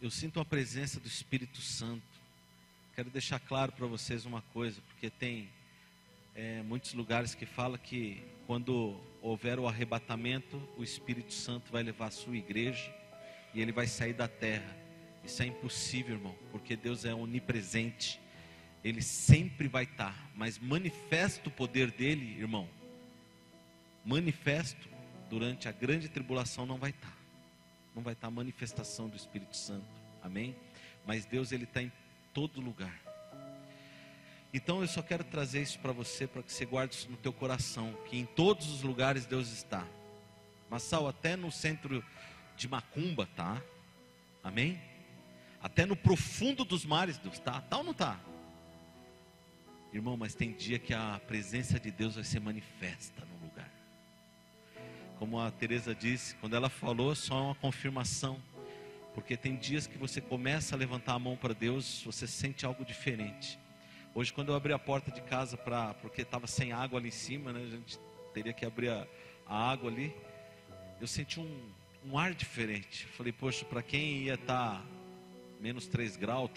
eu sinto a presença do Espírito Santo. Quero deixar claro para vocês uma coisa, porque tem muitos lugares que fala que quando houver o arrebatamento, o Espírito Santo vai levar a sua igreja e ele vai sair da terra. Isso é impossível, irmão, porque Deus é onipresente. Ele sempre vai estar, mas manifesta o poder dele, irmão. Manifesto durante a grande tribulação não vai estar. Não vai estar a manifestação do Espírito Santo, amém? Mas Deus, ele está em todo lugar. Então eu só quero trazer isso para você, para que você guarde isso no teu coração, que em todos os lugares Deus está. Massal, até no centro de Macumba, tá? Amém? Até no profundo dos mares Deus está, tá ou não está? Irmão, mas tem dia que a presença de Deus vai ser manifesta no lugar. Como a Teresa disse, quando ela falou, só é uma confirmação. Porque tem dias que você começa a levantar a mão para Deus, você sente algo diferente. Hoje, quando eu abri a porta de casa, porque estava sem água ali em cima, né, a gente teria que abrir a água ali, eu senti um ar diferente. Falei, poxa, para quem ia estar menos 3 graus,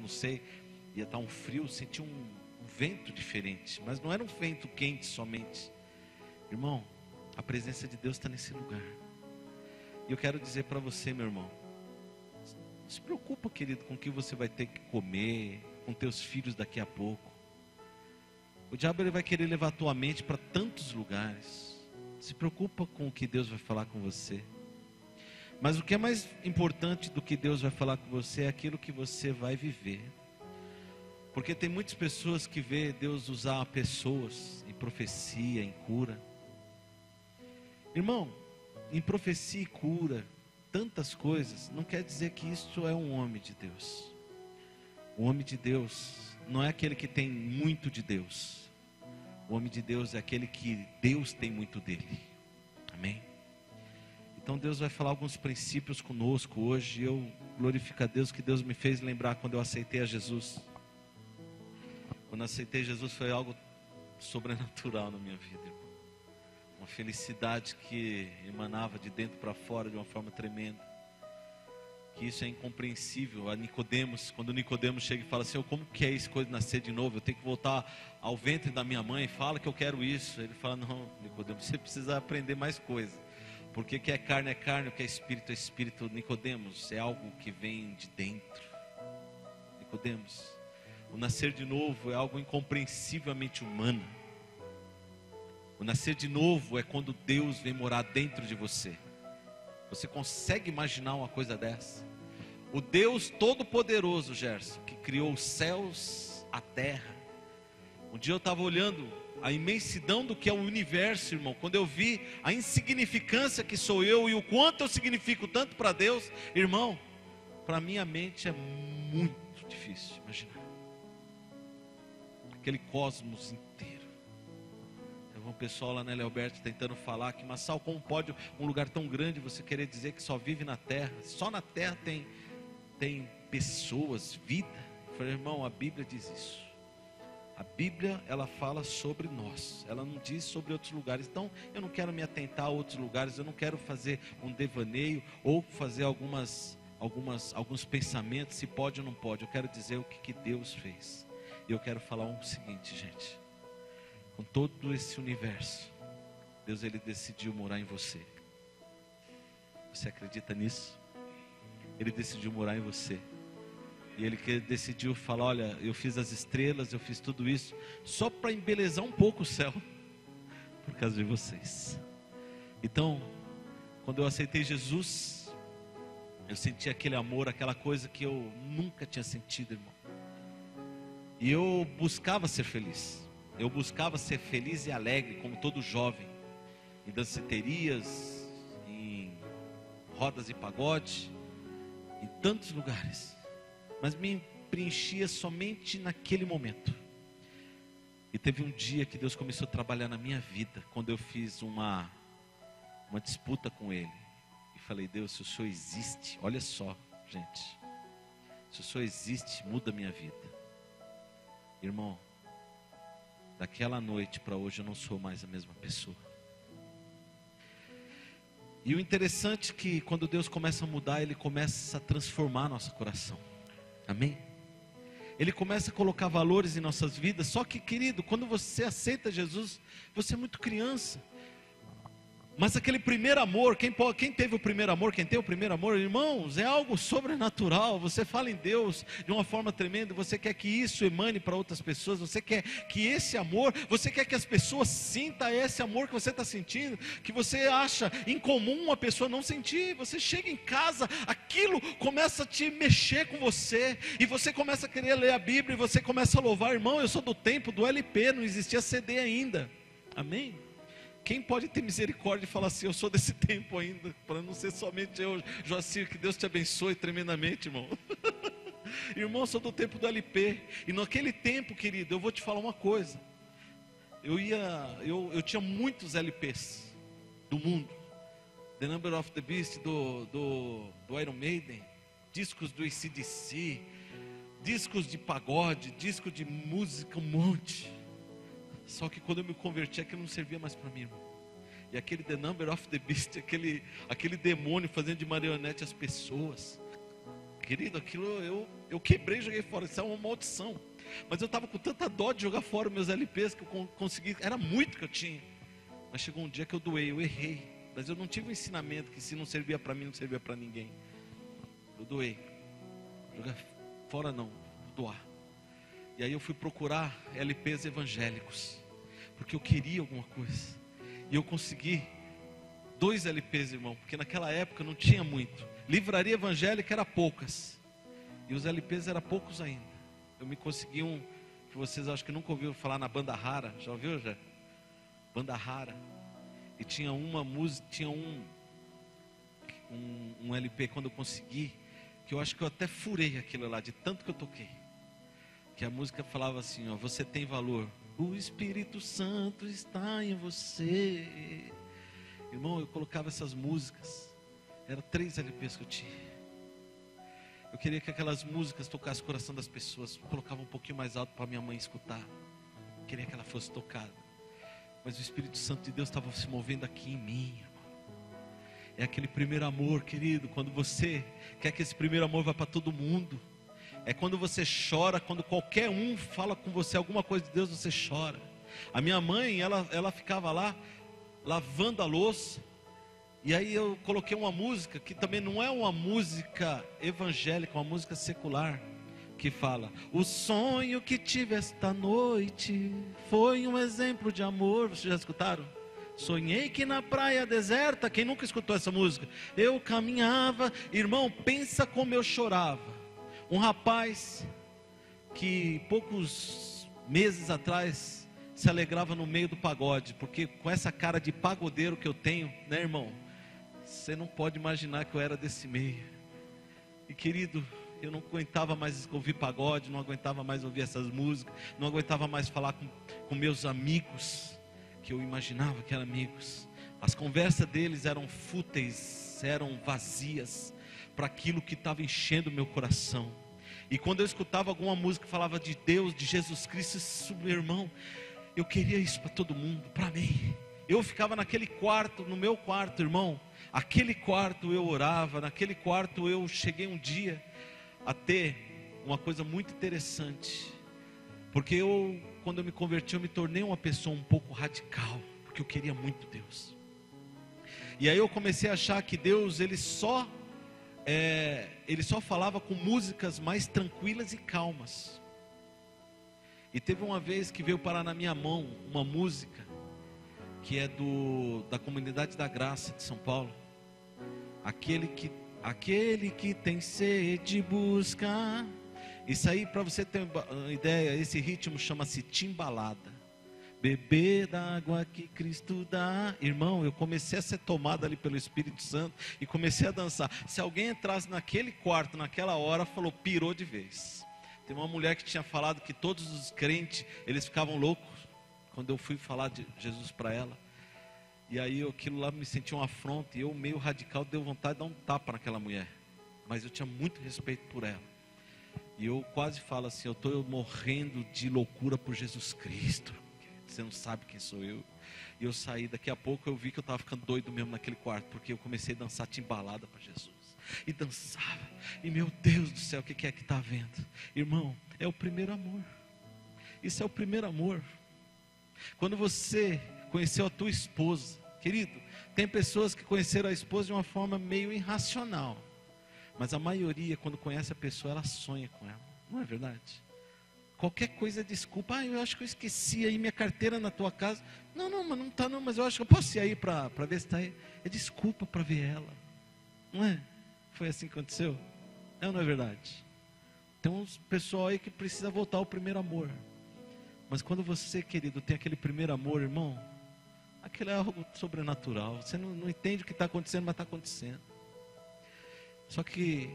não sei, ia estar um frio, senti um vento diferente, mas não era um vento quente somente. Irmão, a presença de Deus está nesse lugar. E eu quero dizer para você, meu irmão, não se preocupa, querido, com o que você vai ter que comer, com teus filhos daqui a pouco. O diabo, ele vai querer levar a tua mente para tantos lugares. Se preocupa com o que Deus vai falar com você. Mas o que é mais importante do que Deus vai falar com você é aquilo que você vai viver. Porque tem muitas pessoas que vê Deus usar pessoas em profecia, em cura. Irmão, em profecia e cura, tantas coisas, não quer dizer que isso é um homem de Deus. O homem de Deus não é aquele que tem muito de Deus. O homem de Deus é aquele que Deus tem muito dele. Amém? Então Deus vai falar alguns princípios conosco hoje. Eu glorifico a Deus que Deus me fez lembrar quando eu aceitei a Jesus. Quando eu aceitei Jesus foi algo sobrenatural na minha vida, irmão. Uma felicidade que emanava de dentro para fora de uma forma tremenda. Que isso é incompreensível. A Nicodemos, quando Nicodemos chega e fala assim, como que é isso, coisa de nascer de novo? Eu tenho que voltar ao ventre da minha mãe, fala que eu quero isso. Ele fala, não, Nicodemos, você precisa aprender mais coisa. Porque o que é carne, o que é espírito, Nicodemos, é algo que vem de dentro. Nicodemos, o nascer de novo é algo incompreensivelmente humano. O nascer de novo é quando Deus vem morar dentro de você. Você consegue imaginar uma coisa dessa? O Deus Todo-Poderoso, Gerson, que criou os céus, a terra. Um dia eu estava olhando a imensidão do que é o universo, irmão. Quando eu vi a insignificância que sou eu e o quanto eu significo tanto para Deus, irmão, para minha mente é muito difícil imaginar. Aquele cosmos inteiro. O pessoal lá na Leoberto tentando falar que, Massal, como pode um lugar tão grande você querer dizer que só vive na terra? Só na terra tem pessoas, vida. Eu falei, irmão, a Bíblia diz isso. A Bíblia, ela fala sobre nós, ela não diz sobre outros lugares. Então eu não quero me atentar a outros lugares, eu não quero fazer um devaneio ou fazer alguns pensamentos, se pode ou não pode. Eu quero dizer o que Deus fez. E eu quero falar o seguinte, gente. Com todo esse universo, Deus, ele decidiu morar em você. Você acredita nisso? Ele decidiu morar em você. E ele decidiu falar, olha, eu fiz as estrelas, eu fiz tudo isso só para embelezar um pouco o céu, por causa de vocês. Então, quando eu aceitei Jesus, eu senti aquele amor, aquela coisa que eu nunca tinha sentido, irmão. E eu buscava ser feliz. Eu buscava ser feliz e alegre, como todo jovem, em danceterias, em rodas de pagode, em tantos lugares. Mas me preenchia somente naquele momento. E teve um dia que Deus começou a trabalhar na minha vida, quando eu fiz uma disputa com Ele. E falei, Deus, se o Senhor existe, olha só, gente. Se o Senhor existe, muda a minha vida. Irmão, daquela noite para hoje eu não sou mais a mesma pessoa. E o interessante é que quando Deus começa a mudar, Ele começa a transformar nosso coração. Amém? Ele começa a colocar valores em nossas vidas. Só que, querido, quando você aceita Jesus, você é muito criança. Mas aquele primeiro amor, quem teve o primeiro amor, quem tem o primeiro amor, irmãos, é algo sobrenatural. Você fala em Deus de uma forma tremenda. Você quer que isso emane para outras pessoas. Você quer que esse amor, você quer que as pessoas sintam esse amor que você está sentindo, que você acha incomum uma pessoa não sentir. Você chega em casa, aquilo começa a te mexer com você, e você começa a querer ler a Bíblia, e você começa a louvar. Irmão, eu sou do tempo do LP, não existia CD ainda. Amém? Quem pode ter misericórdia e falar assim, eu sou desse tempo ainda, para não ser somente eu, Joacir, que Deus te abençoe tremendamente, irmão. Irmão, eu sou do tempo do LP, e naquele tempo, querido, eu vou te falar uma coisa, eu tinha muitos LPs do mundo, The Number of the Beast, do Iron Maiden, discos do AC/DC, discos de pagode, discos de música, um monte. Só que quando eu me converti, aquilo não servia mais para mim, irmão. E aquele The Number of the Beast, aquele demônio fazendo de marionete as pessoas. Querido, aquilo eu quebrei e joguei fora. Isso é uma maldição. Mas eu estava com tanta dó de jogar fora meus LPs que eu consegui. Era muito que eu tinha. Mas chegou um dia que eu doei, eu errei. Mas eu não tive um ensinamento que se não servia para mim, não servia para ninguém. Eu doei. Jogar fora não, doar. E aí eu fui procurar LPs evangélicos, porque eu queria alguma coisa. E eu consegui 2 LPs, irmão, porque naquela época não tinha muito. Livraria evangélica era poucas, e os LPs eram poucos ainda. Eu me consegui um, que vocês acho que nunca ouviram falar, na Banda Rara. Já ouviu, já? Banda Rara. E tinha uma música, tinha um LP quando eu consegui, que eu acho que eu até furei aquilo lá, de tanto que eu toquei. Que a música falava assim, ó, você tem valor, o Espírito Santo está em você. Irmão, eu colocava essas músicas, eram 3 LPs que eu tinha. Eu queria que aquelas músicas tocassem o coração das pessoas. Eu colocava um pouquinho mais alto para minha mãe escutar. Eu queria que ela fosse tocada. Mas o Espírito Santo de Deus estava se movendo aqui em mim, irmão. É aquele primeiro amor, querido, quando você quer que esse primeiro amor vá para todo mundo. É quando você chora, quando qualquer um fala com você alguma coisa de Deus, você chora. A minha mãe, ela ficava lá, lavando a louça. E aí eu coloquei uma música, que também não é uma música evangélica, uma música secular, que fala: o sonho que tive esta noite foi um exemplo de amor. Vocês já escutaram? Sonhei que na praia deserta, quem nunca escutou essa música? Eu caminhava, irmão, pensa como eu chorava. Um rapaz que poucos meses atrás se alegrava no meio do pagode, porque com essa cara de pagodeiro que eu tenho, né, irmão? Você não pode imaginar que eu era desse meio. E querido, eu não aguentava mais ouvir pagode, não aguentava mais ouvir essas músicas, não aguentava mais falar com meus amigos, que eu imaginava que eram amigos. As conversas deles eram fúteis, eram vazias para aquilo que estava enchendo o meu coração. E quando eu escutava alguma música que falava de Deus, de Jesus Cristo, isso, meu irmão, eu queria isso para todo mundo, para mim. Eu ficava naquele quarto, no meu quarto, irmão, aquele quarto eu orava, naquele quarto eu cheguei um dia a ter uma coisa muito interessante, porque quando eu me converti, eu me tornei uma pessoa um pouco radical, porque eu queria muito Deus. E aí eu comecei a achar que Deus, ele só falava com músicas mais tranquilas e calmas. E teve uma vez que veio parar na minha mão uma música que é da Comunidade da Graça de São Paulo. Aquele que tem sede busca. Isso aí, para você ter uma ideia, esse ritmo chama-se timbalada. Beber da água que Cristo dá. Irmão, eu comecei a ser tomado ali pelo Espírito Santo e comecei a dançar. Se alguém entrasse naquele quarto, naquela hora, falou, pirou de vez. Tem uma mulher que tinha falado que todos os crentes, eles ficavam loucos quando eu fui falar de Jesus para ela. E aí aquilo lá me sentia uma afronta, e eu meio radical, deu vontade de dar um tapa naquela mulher. Mas eu tinha muito respeito por ela. E eu quase falo assim, eu estou morrendo de loucura por Jesus Cristo. você não sabe quem sou eu. E eu saí, daqui a pouco eu vi que eu estava ficando doido mesmo naquele quarto, porque eu comecei a dançar timbalada para Jesus. E dançava, e meu Deus do céu, o que é que está havendo? Irmão, é o primeiro amor. Isso é o primeiro amor. Quando você conheceu a tua esposa, querido, tem pessoas que conheceram a esposa de uma forma meio irracional, mas a maioria, quando conhece a pessoa, ela sonha com ela, não é verdade? Qualquer coisa é desculpa. Eu acho que eu esqueci aí minha carteira na tua casa. Não, mas não está não, mas eu acho que eu posso ir aí para ver se está aí. É desculpa para ver ela, não é? Foi assim que aconteceu? É ou não é verdade? Tem uns pessoal aí que precisa voltar ao primeiro amor. Mas quando você, querido, tem aquele primeiro amor, irmão, aquilo é algo sobrenatural. Você não entende o que está acontecendo, mas está acontecendo. Só que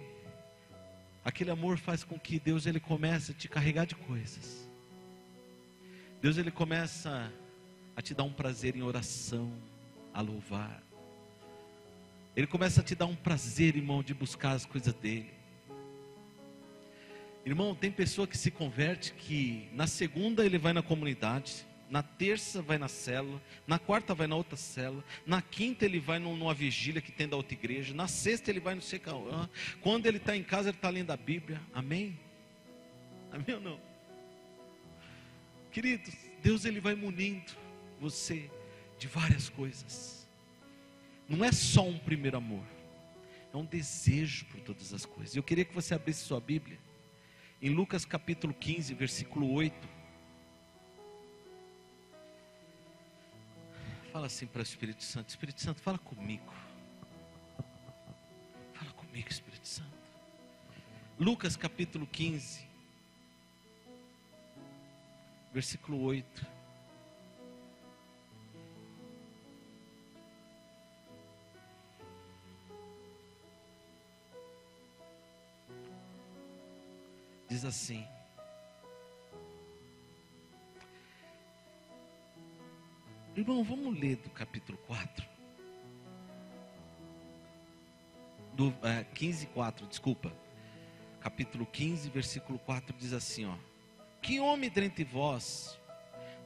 aquele amor faz com que Deus ele comece a te carregar de coisas. Deus ele começa a te dar um prazer em oração, a louvar. Ele começa a te dar um prazer, irmão, de buscar as coisas dele. Irmão, tem pessoa que se converte que na segunda ele vai na comunidade, na terça vai na célula, na quarta vai na outra célula, na quinta ele vai numa vigília que tem da outra igreja, na sexta ele vai no Secauã, quando ele está em casa ele está lendo a Bíblia, amém? Amém ou não? Queridos, Deus ele vai munindo você de várias coisas. Não é só um primeiro amor, é um desejo por todas as coisas. Eu queria que você abrisse sua Bíblia em Lucas capítulo 15, versículo 8. Fala assim para o Espírito Santo, fala comigo. Fala comigo, Espírito Santo. Lucas capítulo 15, versículo 8. Diz assim: irmão, vamos ler do capítulo 4, do 15, 4, desculpa. Capítulo 15, versículo 4 diz assim, ó: que homem dentre vós,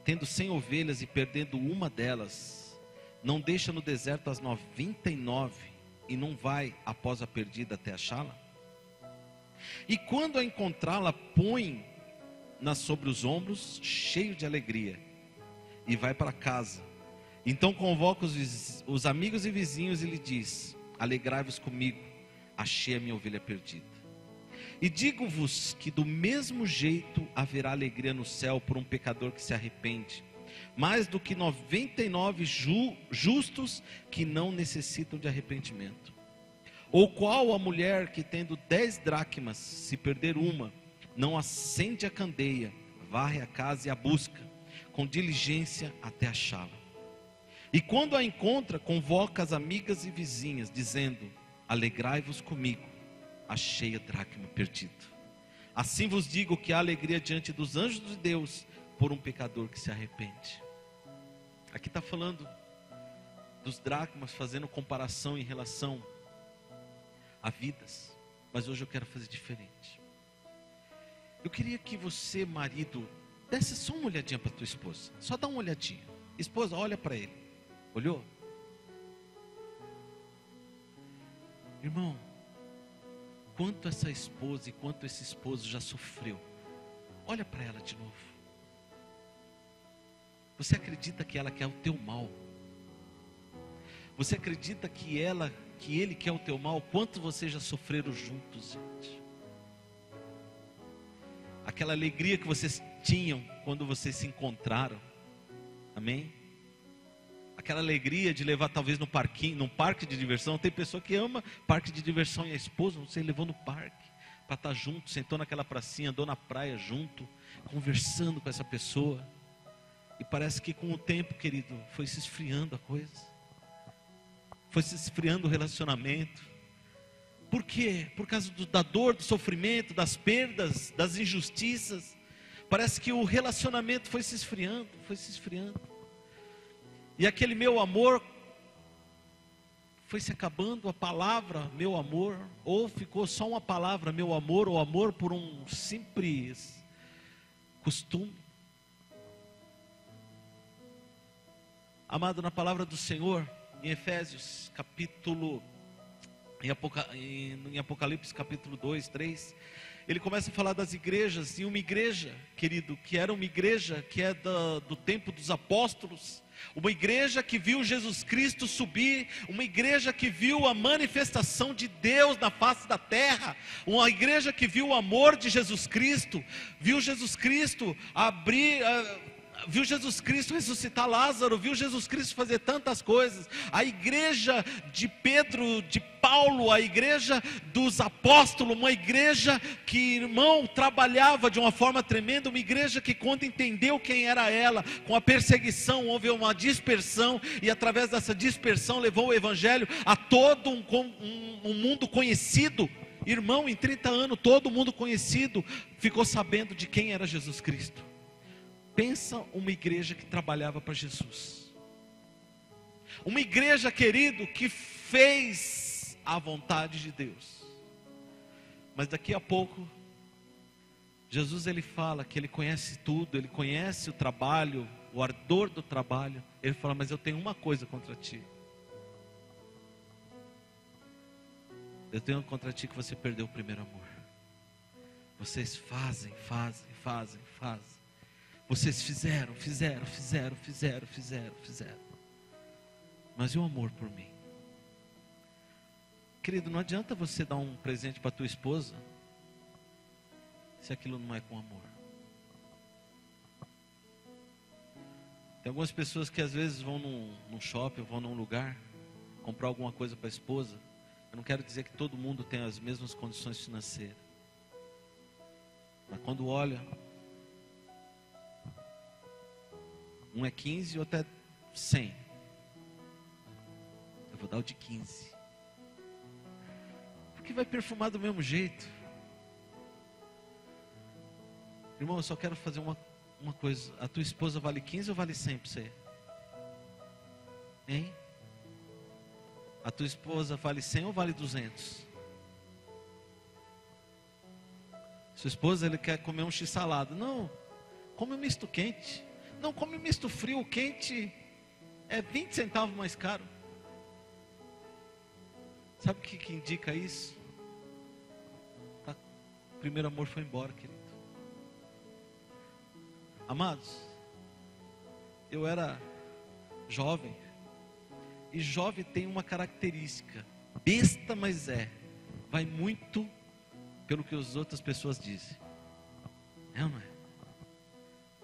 tendo 100 ovelhas e perdendo uma delas, não deixa no deserto as 99 e não vai após a perdida até achá-la? E quando a encontrá-la, põe-na sobre os ombros, cheio de alegria, e vai para casa. Então convoca os amigos e vizinhos e lhe diz: alegrai-vos comigo, achei a minha ovelha perdida. E digo-vos que do mesmo jeito haverá alegria no céu por um pecador que se arrepende, mais do que 99 justos que não necessitam de arrependimento. Ou qual a mulher que tendo 10 dracmas, se perder uma, não acende a candeia, varre a casa e a busca com diligência até achá-la. E quando a encontra, convoca as amigas e vizinhas, dizendo: alegrai-vos comigo, achei a dracma perdida. Assim vos digo que há alegria diante dos anjos de Deus por um pecador que se arrepende. Aqui está falando dos dracmas, fazendo comparação em relação a vidas, mas hoje eu quero fazer diferente. Eu queria que você, marido, desse só uma olhadinha para tua esposa, só dá uma olhadinha. Esposa, olha para ele. Olhou? Irmão, quanto essa esposa e quanto esse esposo já sofreu. Olha para ela de novo. Você acredita que ela quer o teu mal? Você acredita que ele quer o teu mal? Quanto vocês já sofreram juntos, gente? Aquela alegria que vocês tinham quando vocês se encontraram. Amém? Aquela alegria de levar talvez no parquinho, num parque de diversão. Tem pessoa que ama parque de diversão e a esposa você levou no parque para estar junto, sentou naquela pracinha, andou na praia junto, conversando com essa pessoa. E parece que com o tempo, querido, foi se esfriando a coisa. Foi se esfriando o relacionamento. Por quê? Por causa da dor, do sofrimento, das perdas, das injustiças. Parece que o relacionamento foi se esfriando, foi se esfriando. E aquele meu amor foi se acabando, a palavra meu amor, ou ficou só uma palavra meu amor, ou amor por um simples costume. Amado, na palavra do Senhor, em Efésios, em Apocalipse capítulo 2, 3, ele começa a falar das igrejas, e uma igreja, querido, que era uma igreja que é do tempo dos apóstolos, uma igreja que viu Jesus Cristo subir, uma igreja que viu a manifestação de Deus na face da terra, uma igreja que viu o amor de Jesus Cristo, viu Jesus Cristo viu Jesus Cristo ressuscitar Lázaro, viu Jesus Cristo fazer tantas coisas. A igreja de Pedro, de Paulo, a igreja dos apóstolos, uma igreja que, irmão, trabalhava de uma forma tremenda, uma igreja que, quando entendeu quem era ela, com a perseguição houve uma dispersão, e através dessa dispersão levou o evangelho a todo um mundo conhecido. Irmão, em 30 anos todo mundo conhecido ficou sabendo de quem era Jesus Cristo. Pensa uma igreja que trabalhava para Jesus, uma igreja, querido, que fez a vontade de Deus. Mas daqui a pouco, Jesus ele fala que ele conhece tudo, ele conhece o trabalho, o ardor do trabalho. Ele fala, mas eu tenho uma coisa contra ti. Eu tenho contra ti que você perdeu o primeiro amor. Vocês fazem. Vocês fizeram. Mas e o amor por mim? Querido, não adianta você dar um presente para tua esposa se aquilo não é com amor. Tem algumas pessoas que às vezes vão num shopping, vão num lugar comprar alguma coisa para a esposa. Eu não quero dizer que todo mundo tem as mesmas condições financeiras, mas quando olha, um é 15 ou até 100. Eu vou dar o de 15. Porque vai perfumar do mesmo jeito. Irmão, eu só quero fazer uma coisa. A tua esposa vale 15 ou vale 100 para você? Hein? A tua esposa vale 100 ou vale 200? Sua esposa, ele quer comer um x-salada. Não, come um misto quente. Não, come um misto frio. O quente é 20 centavos mais caro. Sabe o que indica isso? Tá, o primeiro amor foi embora, querido. Amados, eu era jovem. E jovem tem uma característica. Besta, mas vai muito pelo que as outras pessoas dizem. É ou não é?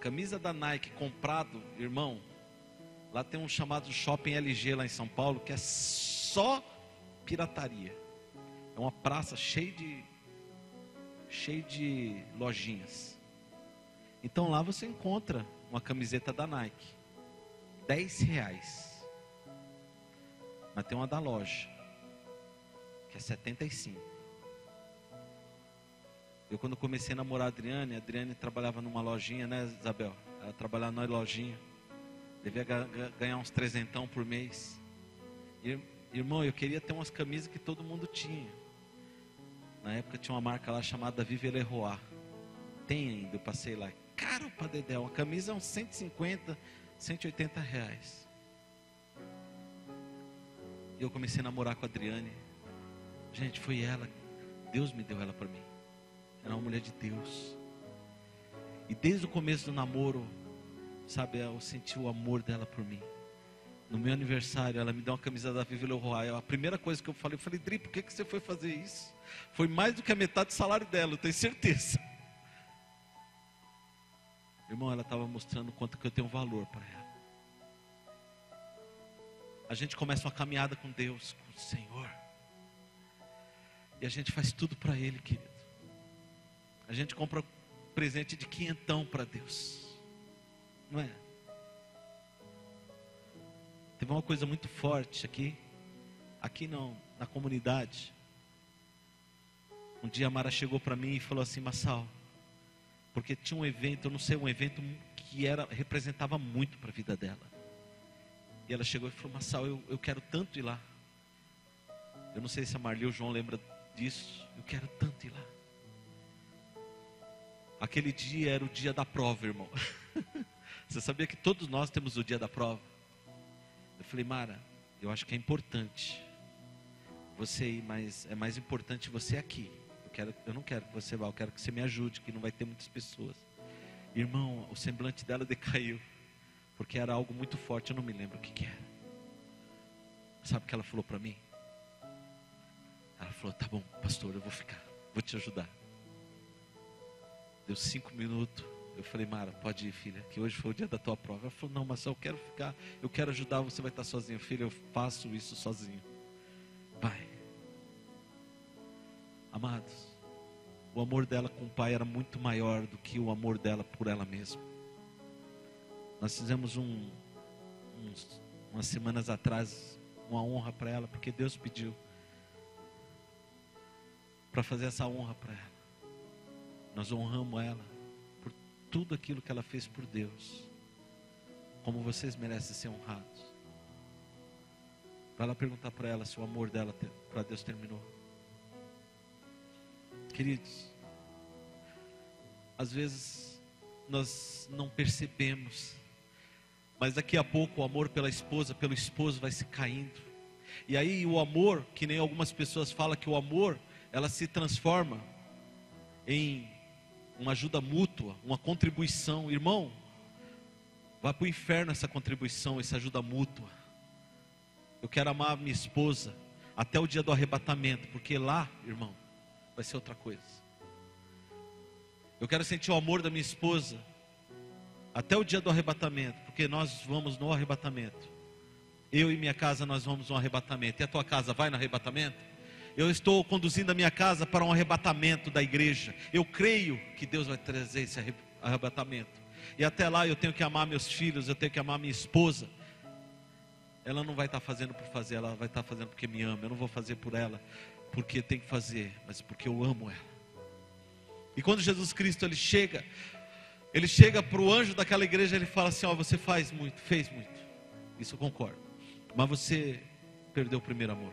Camisa da Nike comprado, irmão. Lá tem um chamado Shopping LG lá em São Paulo, que é só pirataria. É uma praça cheia de lojinhas. Então lá você encontra uma camiseta da Nike, R$10. Mas tem uma da loja, que é 75. Eu, quando comecei a namorar a Adriane trabalhava numa lojinha, né, Isabel? Ela trabalhava numa lojinha. Devia ganhar uns 300 por mês. Irmão, eu queria ter umas camisas que todo mundo tinha. Na época tinha uma marca lá chamada Vive Leroy. Tem ainda, eu passei lá. Caro pra dedéu, uma camisa é uns 150, 180 reais. E eu comecei a namorar com a Adriane. Gente, foi ela, Deus me deu ela para mim. Era uma mulher de Deus. E desde o começo do namoro, sabe, eu senti o amor dela por mim. No meu aniversário, ela me deu uma camisa da Vive Leroy. A primeira coisa que eu falei, Dri, por que você foi fazer isso? Foi mais do que a metade do salário dela, eu tenho certeza. Irmão, ela estava mostrando o quanto que eu tenho valor para ela. A gente começa uma caminhada com Deus, com o Senhor. E a gente faz tudo para Ele, querido. A gente compra presente de 500 para Deus. Não é? Teve uma coisa muito forte aqui não, na comunidade. Um dia a Mara chegou para mim e falou assim, Massal, porque tinha um evento, eu não sei, um evento que representava muito para a vida dela. E ela chegou e falou, Massal, eu quero tanto ir lá. Eu não sei se a Marli ou o João lembra disso. Eu quero tanto ir lá. Aquele dia era o dia da prova, irmão. Você sabia que todos nós temos o dia da prova? Eu falei: Mara, eu acho que é importante você ir, mas é mais importante você aqui. Eu não quero que você vá, eu quero que você me ajude, que não vai ter muitas pessoas. Irmão, o semblante dela decaiu, porque era algo muito forte, eu não me lembro o que era. Sabe o que ela falou para mim? Ela falou: tá bom, pastor, eu vou ficar, vou te ajudar. Deu 5 minutos, eu falei: Mara, pode ir, filha, que hoje foi o dia da tua prova. Ela falou: não, mas eu quero ficar, eu quero ajudar, você vai estar sozinha. Filha, eu faço isso sozinho. Pai. Amados, o amor dela com o pai era muito maior do que o amor dela por ela mesma. Nós fizemos umas semanas atrás uma honra para ela, porque Deus pediu para fazer essa honra para ela. Nós honramos ela por tudo aquilo que ela fez por Deus, como vocês merecem ser honrados. Para ela perguntar para ela se o amor dela para Deus terminou. Queridos, às vezes nós não percebemos, mas daqui a pouco o amor pela esposa, pelo esposo vai se caindo. E aí o amor, que nem algumas pessoas falam que o amor, ela se transforma em uma ajuda mútua, uma contribuição. Irmão, vai para o inferno essa contribuição, essa ajuda mútua. Eu quero amar a minha esposa até o dia do arrebatamento, porque lá, irmão, vai ser outra coisa. Eu quero sentir o amor da minha esposa até o dia do arrebatamento, porque nós vamos no arrebatamento. Eu e minha casa, nós vamos no arrebatamento. E a tua casa vai no arrebatamento? Eu estou conduzindo a minha casa para um arrebatamento da igreja. Eu creio que Deus vai trazer esse arrebatamento. E até lá eu tenho que amar meus filhos, eu tenho que amar minha esposa. Ela não vai estar fazendo por fazer, ela vai estar fazendo porque me ama. Eu não vou fazer por ela porque tem que fazer, mas porque eu amo ela. E quando Jesus Cristo ele chega para o anjo daquela igreja, ele fala assim: ó, você fez muito, isso eu concordo, mas você perdeu o primeiro amor.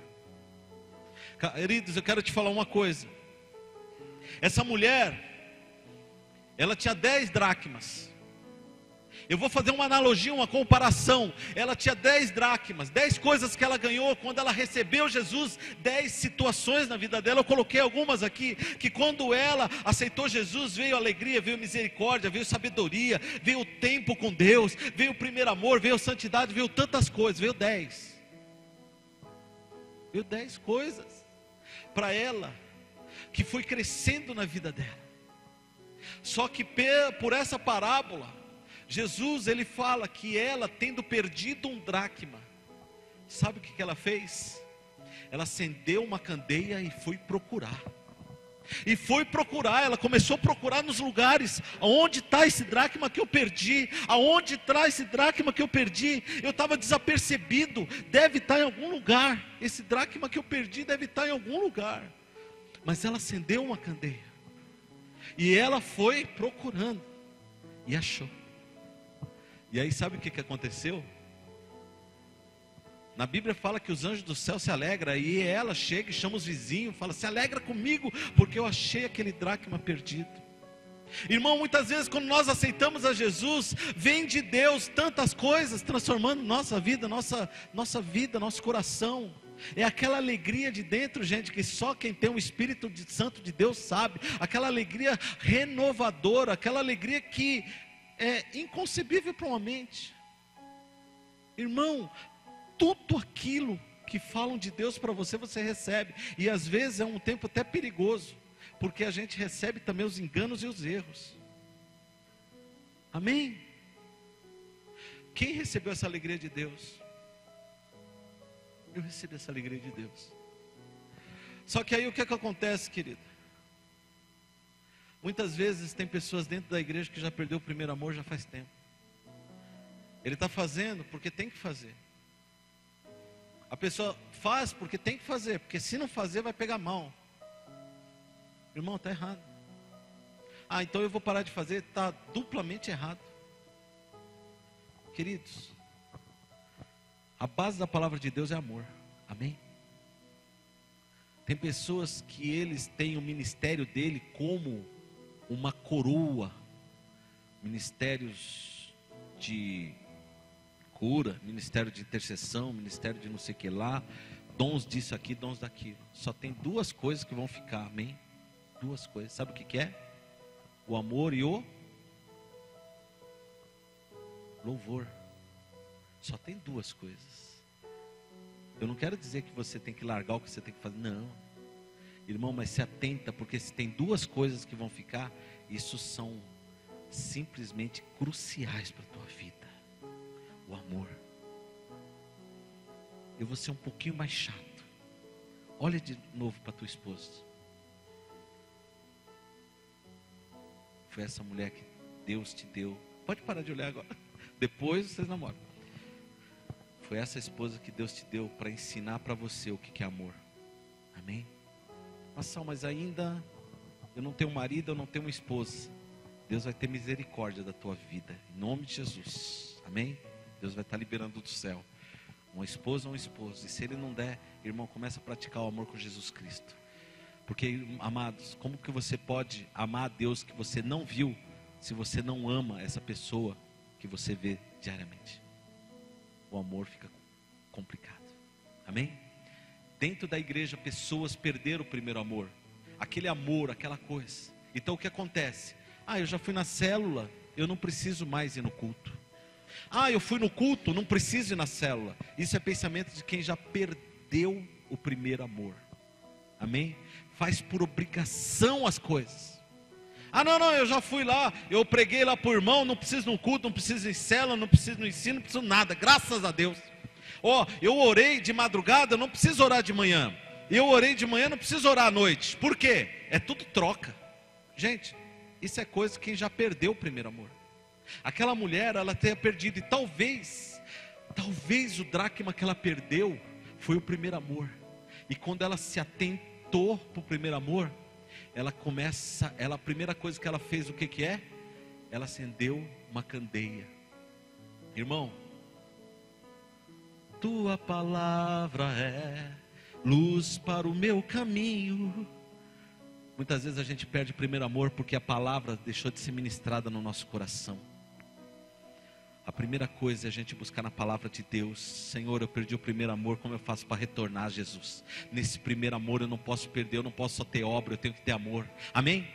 Queridos, eu quero te falar uma coisa. Essa mulher, ela tinha 10 dracmas. Eu vou fazer uma analogia, uma comparação. Ela tinha 10 dracmas, 10 coisas que ela ganhou quando ela recebeu Jesus, 10 situações na vida dela. Eu coloquei algumas aqui, que quando ela aceitou Jesus, veio alegria, veio misericórdia, veio sabedoria, veio tempo com Deus, veio o primeiro amor, veio santidade, veio tantas coisas, veio 10. Veio 10 coisas para ela, que foi crescendo na vida dela. Só que por essa parábola, Jesus ele fala que ela, tendo perdido um dracma, sabe o que ela fez? Ela acendeu uma candeia e foi procurar. Ela começou a procurar nos lugares. Aonde está esse dracma que eu perdi? Aonde está esse dracma que eu perdi? Eu estava desapercebido, deve estar em algum lugar. Esse dracma que eu perdi deve estar em algum lugar. Mas ela acendeu uma candeia, e ela foi procurando, e achou. E aí sabe o que aconteceu? Na Bíblia fala que os anjos do céu se alegram, e ela chega e chama os vizinhos, fala: se alegra comigo, porque eu achei aquele dracma perdido. Irmão, muitas vezes quando nós aceitamos a Jesus, vem de Deus tantas coisas, transformando nossa vida, nosso coração. É aquela alegria de dentro, gente, que só quem tem o Espírito Santo de Deus sabe. Aquela alegria renovadora, aquela alegria que é inconcebível para uma mente. Irmão, tudo aquilo que falam de Deus para você, você recebe. E às vezes é um tempo até perigoso, porque a gente recebe também os enganos e os erros. Amém? Quem recebeu essa alegria de Deus? Eu recebi essa alegria de Deus. Só que aí o que acontece, querido? Muitas vezes tem pessoas dentro da igreja que já perdeu o primeiro amor já faz tempo. Ele está fazendo porque tem que fazer. A pessoa faz porque tem que fazer, porque se não fazer vai pegar mal. Irmão, está errado. Ah, então eu vou parar de fazer. Está duplamente errado. Queridos, a base da palavra de Deus é amor. Amém? Tem pessoas que eles têm o ministério dele como uma coroa. Ministérios de cura, ministério de intercessão, ministério de não sei o que lá, dons disso aqui, dons daquilo. Só tem duas coisas que vão ficar, amém? Duas coisas, sabe o que é? O amor e o louvor. Só tem duas coisas. Eu não quero dizer que você tem que largar o que você tem que fazer, não. Irmão, mas se atenta, porque se tem duas coisas que vão ficar, isso são simplesmente cruciais para a tua vida. O amor. Eu vou ser um pouquinho mais chato. Olha de novo para tua esposa. Foi essa mulher que Deus te deu. Pode parar de olhar agora. Depois vocês namoram. Foi essa esposa que Deus te deu para ensinar para você o que é amor. Amém? Mas ainda eu não tenho marido, eu não tenho uma esposa. Deus vai ter misericórdia da tua vida, em nome de Jesus. Amém? Deus vai estar liberando do céu uma esposa ou um esposo. E se ele não der, irmão, começa a praticar o amor com Jesus Cristo. Porque, amados, como que você pode amar a Deus que você não viu, se você não ama essa pessoa que você vê diariamente? O amor fica complicado. Amém? Dentro da igreja, pessoas perderam o primeiro amor. Aquele amor, aquela coisa. Então o que acontece? Eu já fui na célula, eu não preciso mais ir no culto. Eu fui no culto, não preciso ir na célula. Isso é pensamento de quem já perdeu o primeiro amor. Amém? Faz por obrigação as coisas. Não, eu já fui lá, eu preguei lá para o irmão, não preciso no culto, não preciso em célula, não preciso no ensino, não preciso nada, graças a Deus. Eu orei de madrugada, não preciso orar de manhã. Eu orei de manhã, não preciso orar à noite. Por quê? É tudo troca. Gente, isso é coisa que quem já perdeu o primeiro amor. Aquela mulher, ela tenha perdido, e talvez o dracma que ela perdeu foi o primeiro amor. E quando ela se atentou para o primeiro amor, a primeira coisa que ela fez, o que é? Ela acendeu uma candeia. Irmão, tua palavra é luz para o meu caminho. Muitas vezes a gente perde o primeiro amor porque a palavra deixou de ser ministrada no nosso coração. A primeira coisa é a gente buscar na palavra de Deus. Senhor, eu perdi o primeiro amor, como eu faço para retornar a Jesus? Nesse primeiro amor eu não posso perder, eu não posso só ter obra, eu tenho que ter amor. Amém?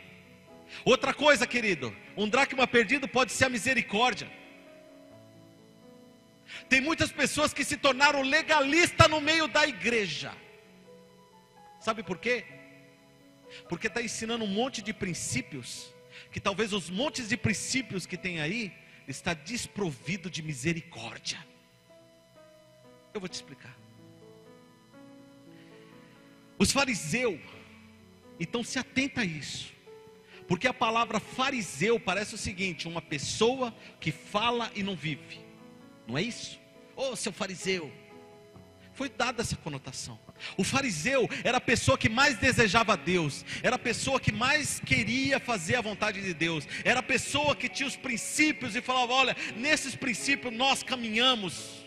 Outra coisa, querido, um dracma perdido pode ser a misericórdia. Tem muitas pessoas que se tornaram legalistas no meio da igreja. Sabe por quê? Porque está ensinando um monte de princípios, que talvez os montes de princípios que tem aí, está desprovido de misericórdia. Eu vou te explicar. Os fariseus, então se atenta a isso, porque a palavra fariseu parece o seguinte: uma pessoa que fala e não vive. Não é isso? Seu fariseu. Foi dada essa conotação. O fariseu era a pessoa que mais desejava a Deus, era a pessoa que mais queria fazer a vontade de Deus, era a pessoa que tinha os princípios e falava: olha, nesses princípios nós caminhamos.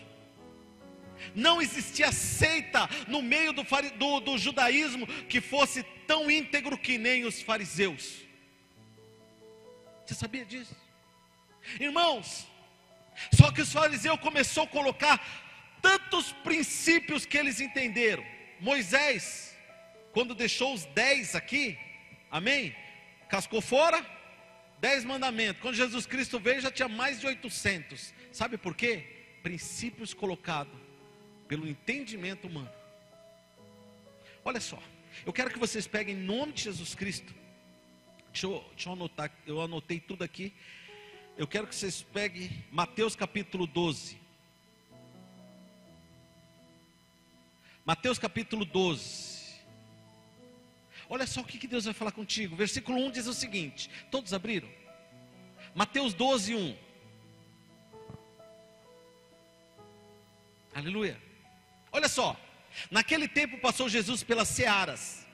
Não existia seita no meio do judaísmo que fosse tão íntegro que nem os fariseus. Você sabia disso? Irmãos, só que os fariseus começaram a colocar tantos princípios que eles entenderam. Moisés, quando deixou os 10 aqui, amém? Cascou fora, 10 mandamentos. Quando Jesus Cristo veio, já tinha mais de 800. Sabe por quê? Princípios colocados pelo entendimento humano. Olha só, eu quero que vocês peguem em nome de Jesus Cristo. Deixa eu anotar, eu anotei tudo aqui. Eu quero que vocês peguem Mateus capítulo 12. Mateus capítulo 12. Olha só o que Deus vai falar contigo. Versículo 1 diz o seguinte. Todos abriram? Mateus 12, 1. Aleluia. Olha só. Naquele tempo passou Jesus pelas searas.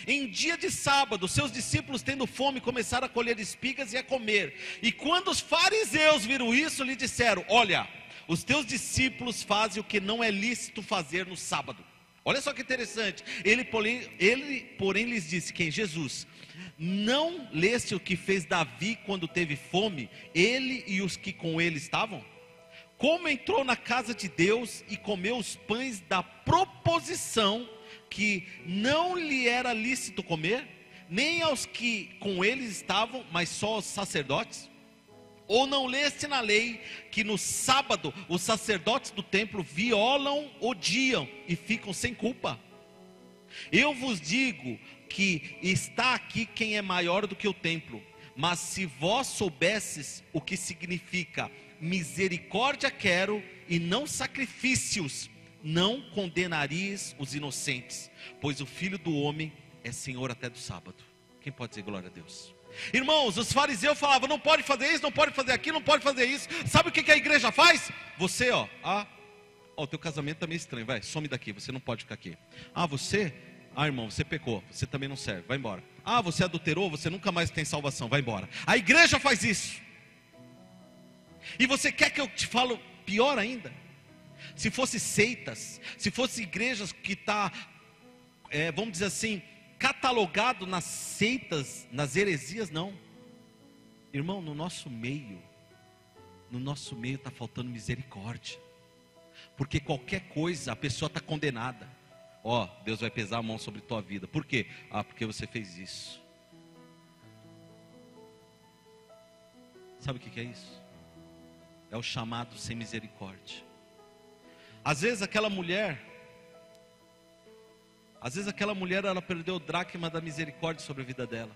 Em dia de sábado, seus discípulos, tendo fome, começaram a colher espigas e a comer. E quando os fariseus viram isso, lhe disseram: olha, os teus discípulos fazem o que não é lícito fazer no sábado. Olha só que interessante. Ele porém lhes disse, quem? Jesus: não leste o que fez Davi quando teve fome, ele e os que com ele estavam? como entrou na casa de Deus e comeu os pães da proposição, que não lhe era lícito comer, nem aos que com eles estavam, mas só aos sacerdotes? Ou não leste na lei que no sábado os sacerdotes do templo violam, odiam e ficam sem culpa? Eu vos digo que está aqui quem é maior do que o templo. Mas se vós soubesses o que significa misericórdia quero e não sacrifícios, não condenaríeis os inocentes, pois o Filho do Homem é Senhor até do sábado. Quem pode dizer glória a Deus? Irmãos, os fariseus falavam: não pode fazer isso, não pode fazer aquilo, não pode fazer isso. Sabe o que a igreja faz? Você, o teu casamento está meio estranho, vai, some daqui, você não pode ficar aqui. Você, irmão, você pecou, você também não serve, vai embora. Você adulterou, você nunca mais tem salvação, vai embora. A igreja faz isso. E você quer que eu te falo pior ainda? Se fosse seitas, se fosse igrejas que vamos dizer assim, catalogado nas seitas, nas heresias, não. Irmão, no nosso meio está faltando misericórdia. Porque qualquer coisa, a pessoa está condenada. Deus vai pesar a mão sobre tua vida. Por quê? Porque você fez isso. Sabe o que é isso? É o chamado sem misericórdia. Às vezes aquela mulher, ela perdeu o dracma da misericórdia sobre a vida dela.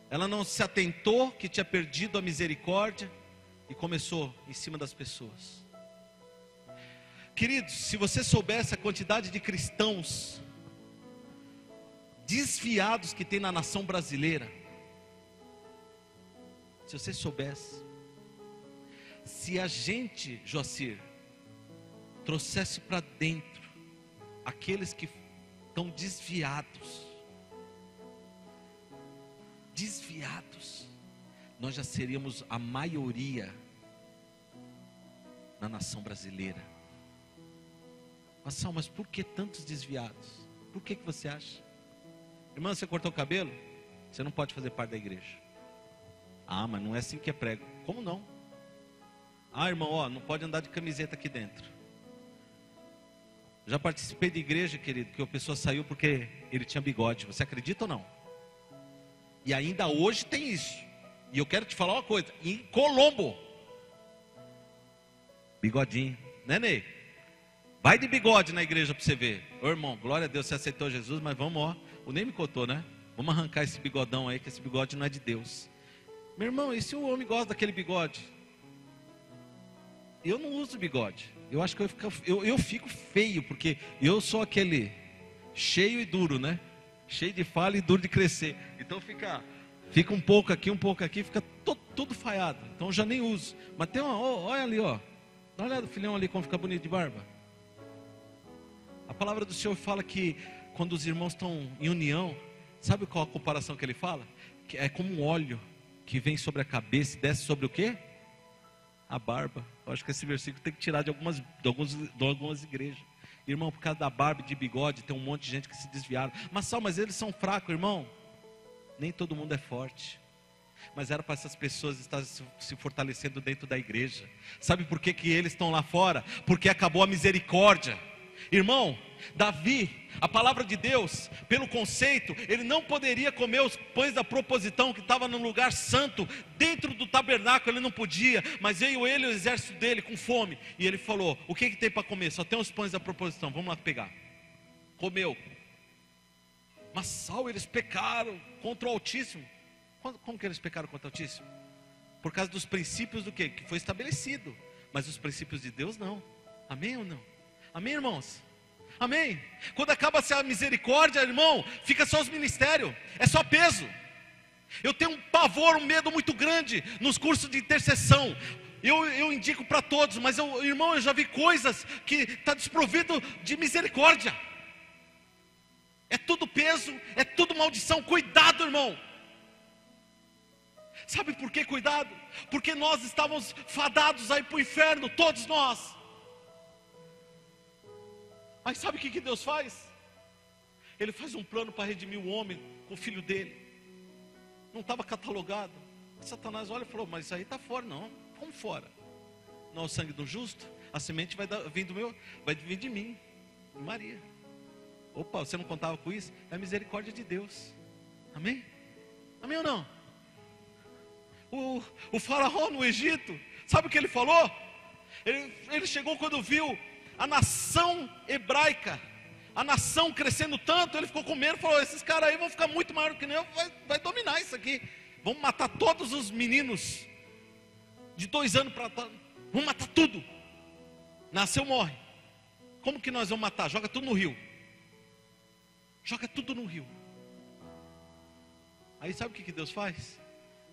Ela não se atentou que tinha perdido a misericórdia e começou em cima das pessoas. Queridos, se você soubesse a quantidade de cristãos desviados que tem na nação brasileira, se você soubesse, se a gente, Joacir, trouxesse para dentro aqueles que estão desviados, nós já seríamos a maioria na nação brasileira. Mas por que tantos desviados? Por que você acha? Irmã, você cortou o cabelo? Você não pode fazer parte da igreja. Mas não é assim que é prego. Como não? Irmão, não pode andar de camiseta aqui dentro. Já participei de igreja, querido, que a pessoa saiu porque ele tinha bigode. Você acredita ou não? E ainda hoje tem isso. E eu quero te falar uma coisa: em Colombo, bigodinho, né, Ney? Vai de bigode na igreja para você ver. Irmão, glória a Deus, você aceitou Jesus, mas vamos, o Ney me contou, né? Vamos arrancar esse bigodão aí, que esse bigode não é de Deus. Meu irmão, e se o homem gosta daquele bigode? Eu não uso bigode. Eu acho que eu fico feio, porque eu sou aquele cheio e duro, né? Cheio de fala e duro de crescer. Então fica um pouco aqui, fica tudo falhado. Então eu já nem uso. Mas tem olha ali, dá uma olhada, filhão ali, como fica bonito de barba. A palavra do Senhor fala que quando os irmãos estão em união, sabe qual a comparação que ele fala? Que é como um óleo que vem sobre a cabeça e desce sobre o quê? A barba. Eu acho que esse versículo tem que tirar de algumas igrejas. Irmão, por causa da barba e de bigode, tem um monte de gente que se desviaram. Mas eles são fracos, irmão. Nem todo mundo é forte. Mas era para essas pessoas estarem se fortalecendo dentro da igreja. Sabe por que eles estão lá fora? Porque acabou a misericórdia. Irmão, Davi, a palavra de Deus, pelo conceito, ele não poderia comer os pães da proposição que estava no lugar santo, dentro do tabernáculo, ele não podia, mas veio ele e o exército dele com fome, e ele falou: o que tem para comer? Só tem os pães da proposição, vamos lá pegar. Comeu. Mas Saul, eles pecaram contra o Altíssimo. Como que eles pecaram contra o Altíssimo? Por causa dos princípios do quê? Que foi estabelecido, mas os princípios de Deus não. Amém ou não? Amém, irmãos? Amém? Quando acaba-se a misericórdia, irmão, fica só os ministérios, é só peso. Eu tenho um pavor, um medo muito grande nos cursos de intercessão. Eu indico para todos, mas irmão, eu já vi coisas que está desprovido de misericórdia. É tudo peso, é tudo maldição. Cuidado, irmão. Sabe por que cuidado? Porque nós estávamos fadados aí para o inferno, todos nós. Mas sabe o que Deus faz? Ele faz um plano para redimir o homem com o filho dele. Não estava catalogado. Satanás olha e falou: mas isso aí está fora. Não, como fora? não é o sangue do justo? A semente vai vir de mim, de Maria. Opa, você não contava com isso? É a misericórdia de Deus. Amém? Amém ou não? O faraó no Egito, sabe o que ele falou? Ele chegou quando viu a nação hebraica, a nação crescendo tanto, ele ficou com medo, falou, esses caras aí vão ficar muito maior que eu, vai dominar isso aqui. Vamos matar todos os meninos de 2 anos para... Vamos matar tudo. Nasceu, morre. Como que nós vamos matar? Joga tudo no rio. Joga tudo no rio. Aí sabe o que Deus faz?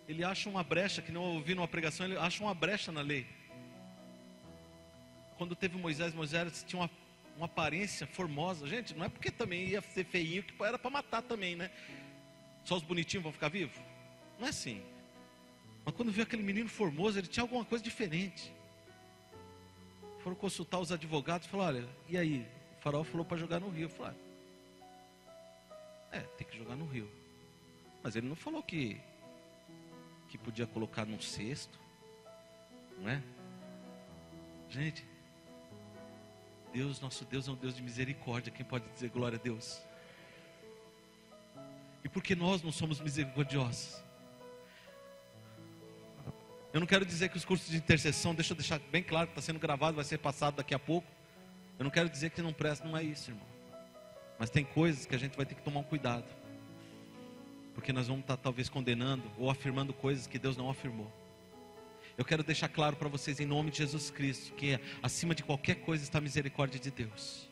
Ele acha uma brecha, que não ouvi numa pregação, ele acha uma brecha na lei. Quando teve Moisés tinha uma aparência formosa. Gente, não é porque também ia ser feinho que era para matar também, né? Só os bonitinhos vão ficar vivos? Não é assim. Mas quando viu aquele menino formoso, ele tinha alguma coisa diferente. Foram consultar os advogados e falaram, olha, e aí? O faraó falou para jogar no rio. Eu falei, tem que jogar no rio. Mas ele não falou que podia colocar num cesto, não é? Gente, nosso Deus é um Deus de misericórdia. Quem pode dizer glória a Deus? E porque nós não somos misericordiosos? Eu não quero dizer que os cursos de intercessão, deixa eu deixar bem claro que está sendo gravado, vai ser passado daqui a pouco. Eu não quero dizer que não presta, não é isso, irmão. Mas tem coisas que a gente vai ter que tomar um cuidado, porque nós vamos estar talvez condenando ou afirmando coisas que Deus não afirmou. Eu quero deixar claro para vocês em nome de Jesus Cristo, que acima de qualquer coisa está a misericórdia de Deus.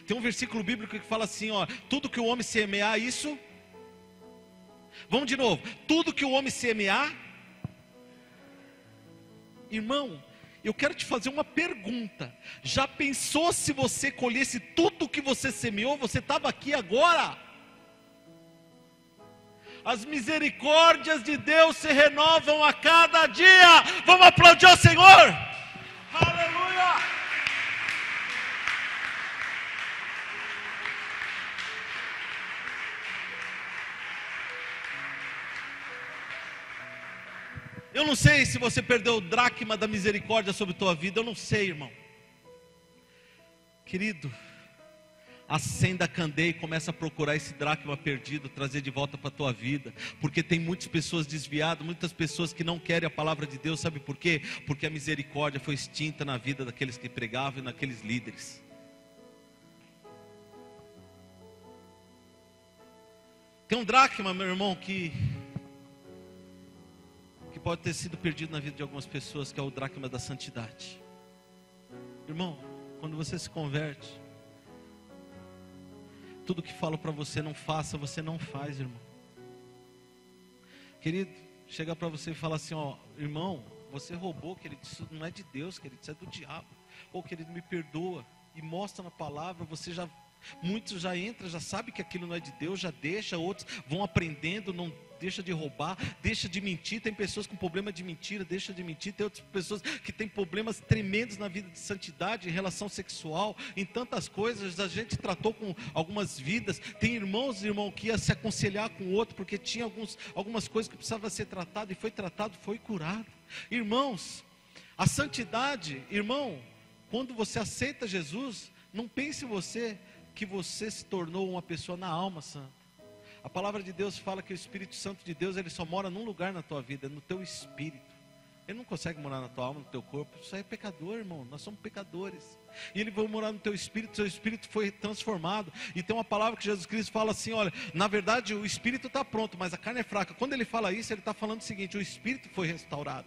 Tem um versículo bíblico que fala assim, ó, tudo que o homem semear, isso... Vamos de novo, tudo que o homem semear... Irmão, eu quero te fazer uma pergunta. Já pensou se você colhesse tudo que você semeou? Você estava aqui agora? As misericórdias de Deus se renovam a cada dia. Vamos aplaudir ao Senhor. Aleluia. Eu não sei se você perdeu o dracma da misericórdia sobre a tua vida. Eu não sei, irmão. Querido, acenda a candeia e começa a procurar esse dracma perdido, trazer de volta para a tua vida, porque tem muitas pessoas desviadas, muitas pessoas que não querem a palavra de Deus. Sabe por quê? Porque a misericórdia foi extinta na vida daqueles que pregavam e naqueles líderes. Tem um dracma, meu irmão, que pode ter sido perdido na vida de algumas pessoas, que é o dracma da santidade. Irmão, quando você se converte, tudo que falo para você não faça, você não faz, irmão. Querido, chega para você e fala assim, ó, irmão, você roubou, querido, isso não é de Deus, querido, isso é do diabo. Ou, querido, me perdoa, e mostra na palavra, muitos já entram, já sabe que aquilo não é de Deus, já deixa, outros vão aprendendo, não deixa de roubar, deixa de mentir. Tem pessoas com problema de mentira, deixa de mentir. Tem outras pessoas que têm problemas tremendos na vida de santidade, em relação sexual, em tantas coisas. A gente tratou com algumas vidas. Tem irmãos, irmão, que ia se aconselhar com o outro, porque tinha algumas coisas que precisavam ser tratadas, e foi tratado, foi curado. Irmãos, a santidade, irmão, quando você aceita Jesus, não pense que você se tornou uma pessoa na alma santa. A palavra de Deus fala que o Espírito Santo de Deus, ele só mora num lugar na tua vida, no teu espírito. Ele não consegue morar na tua alma, no teu corpo. Isso aí é pecador, irmão. Nós somos pecadores. E ele vai morar no teu espírito. Seu espírito foi transformado. E tem uma palavra que Jesus Cristo fala assim, olha, na verdade o espírito está pronto, mas a carne é fraca. Quando ele fala isso, ele está falando o seguinte, o espírito foi restaurado.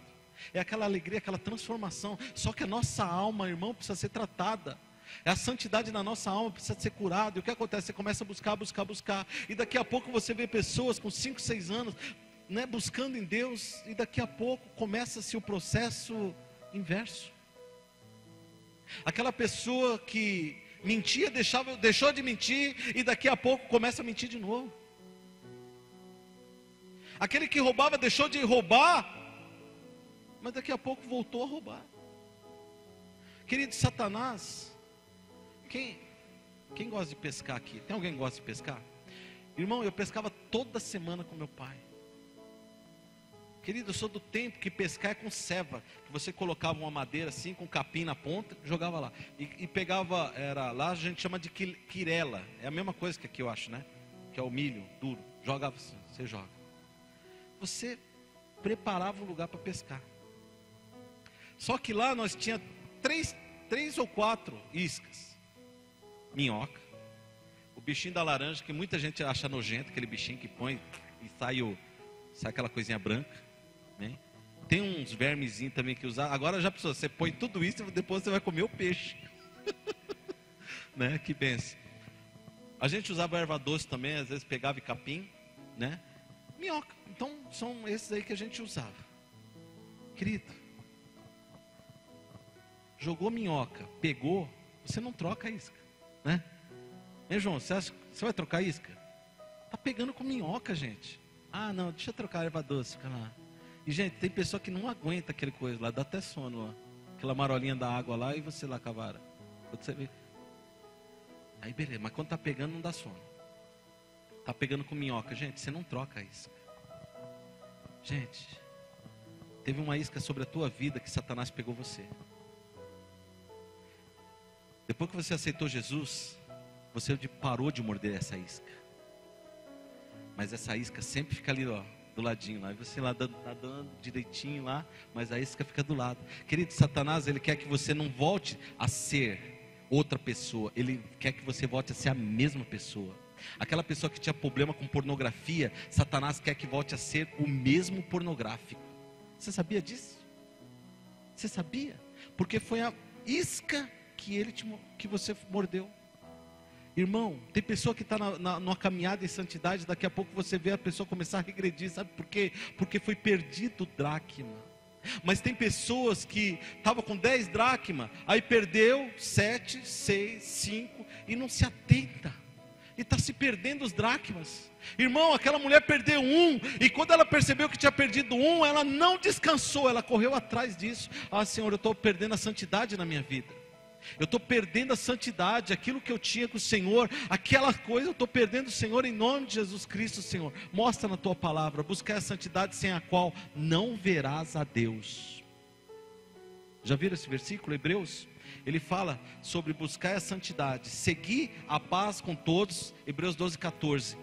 É aquela alegria, aquela transformação. Só que a nossa alma, irmão, precisa ser tratada. A santidade na nossa alma precisa ser curada. E o que acontece? Você começa a buscar. E daqui a pouco você vê pessoas com 5, 6 anos, né, buscando em Deus. E daqui a pouco começa-se o processo inverso. Aquela pessoa que mentia, deixou de mentir, e daqui a pouco começa a mentir de novo. Aquele que roubava deixou de roubar, mas daqui a pouco voltou a roubar. Querido, Satanás... Quem gosta de pescar aqui? Tem alguém que gosta de pescar? Irmão, eu pescava toda semana com meu pai. Querido, eu sou do tempo que pescar é com ceva, que você colocava uma madeira assim, com capim na ponta, jogava lá. E pegava, lá a gente chama de quirela, é a mesma coisa que aqui eu acho, né? Que é o milho duro, jogava assim, você joga. Você preparava o lugar para pescar. Só que lá nós tinha três ou quatro iscas. Minhoca, o bichinho da laranja, que muita gente acha nojento, aquele bichinho que põe e sai aquela coisinha branca. Né? Tem uns vermezinhos também que usar. Agora já pensou, você põe tudo isso e depois você vai comer o peixe. Né? Que benção. A gente usava erva doce também, às vezes pegava capim, né? Minhoca. Então são esses aí que a gente usava. Querido, jogou minhoca, pegou, você não troca a isca, né? Hein, João, você acha que você vai trocar a isca? Tá pegando com minhoca, gente. Ah, não, deixa eu trocar a erva doce, fica lá. E, gente, tem pessoa que não aguenta aquele coisa lá, dá até sono lá. Aquela marolinha da água lá e você lá com a vara. Quando você vê. Aí, beleza, mas quando tá pegando, não dá sono. Tá pegando com minhoca. Gente, você não troca a isca. Gente, teve uma isca sobre a tua vida que Satanás pegou você. Depois que você aceitou Jesus, você parou de morder essa isca. Mas essa isca sempre fica ali, ó, do ladinho lá, e você lá dando direitinho lá, mas a isca fica do lado. Querido, Satanás, ele quer que você não volte a ser outra pessoa, ele quer que você volte a ser a mesma pessoa. Aquela pessoa que tinha problema com pornografia, Satanás quer que volte a ser o mesmo pornográfico. Você sabia disso? Você sabia? Porque foi a isca que você mordeu. Irmão, tem pessoa que está numa caminhada em santidade, daqui a pouco você vê a pessoa começar a regredir, sabe por quê? Porque foi perdido o dracma. Mas tem pessoas que estavam com 10 dracma, aí perdeu 7, 6, 5 e não se atenta. E está se perdendo os dracmas. Irmão, aquela mulher perdeu 1, e quando ela percebeu que tinha perdido 1, ela não descansou, ela correu atrás disso. Ah, Senhor, eu estou perdendo a santidade na minha vida. Eu estou perdendo a santidade, aquilo que eu tinha com o Senhor, aquela coisa eu estou perdendo, Senhor, em nome de Jesus Cristo, Senhor. Mostra na tua palavra, buscar a santidade sem a qual não verás a Deus. Já viram esse versículo, Hebreus? Ele fala sobre buscar a santidade, seguir a paz com todos, Hebreus 12, 14,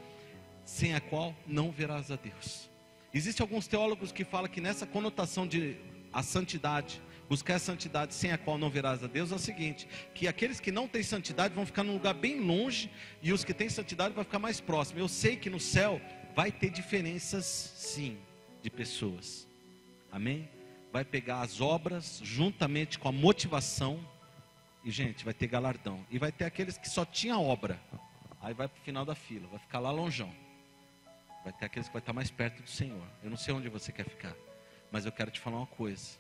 sem a qual não verás a Deus. Existem alguns teólogos que falam que nessa conotação de a santidade, buscar a santidade sem a qual não verás a Deus, é o seguinte, que aqueles que não têm santidade vão ficar num lugar bem longe, e os que têm santidade vão ficar mais próximos. Eu sei que no céu vai ter diferenças sim, de pessoas, amém? Vai pegar as obras juntamente com a motivação, e gente, vai ter galardão. E vai ter aqueles que só tinham obra, aí vai para o final da fila, vai ficar lá longeão. Vai ter aqueles que vai estar mais perto do Senhor. Eu não sei onde você quer ficar, mas eu quero te falar uma coisa.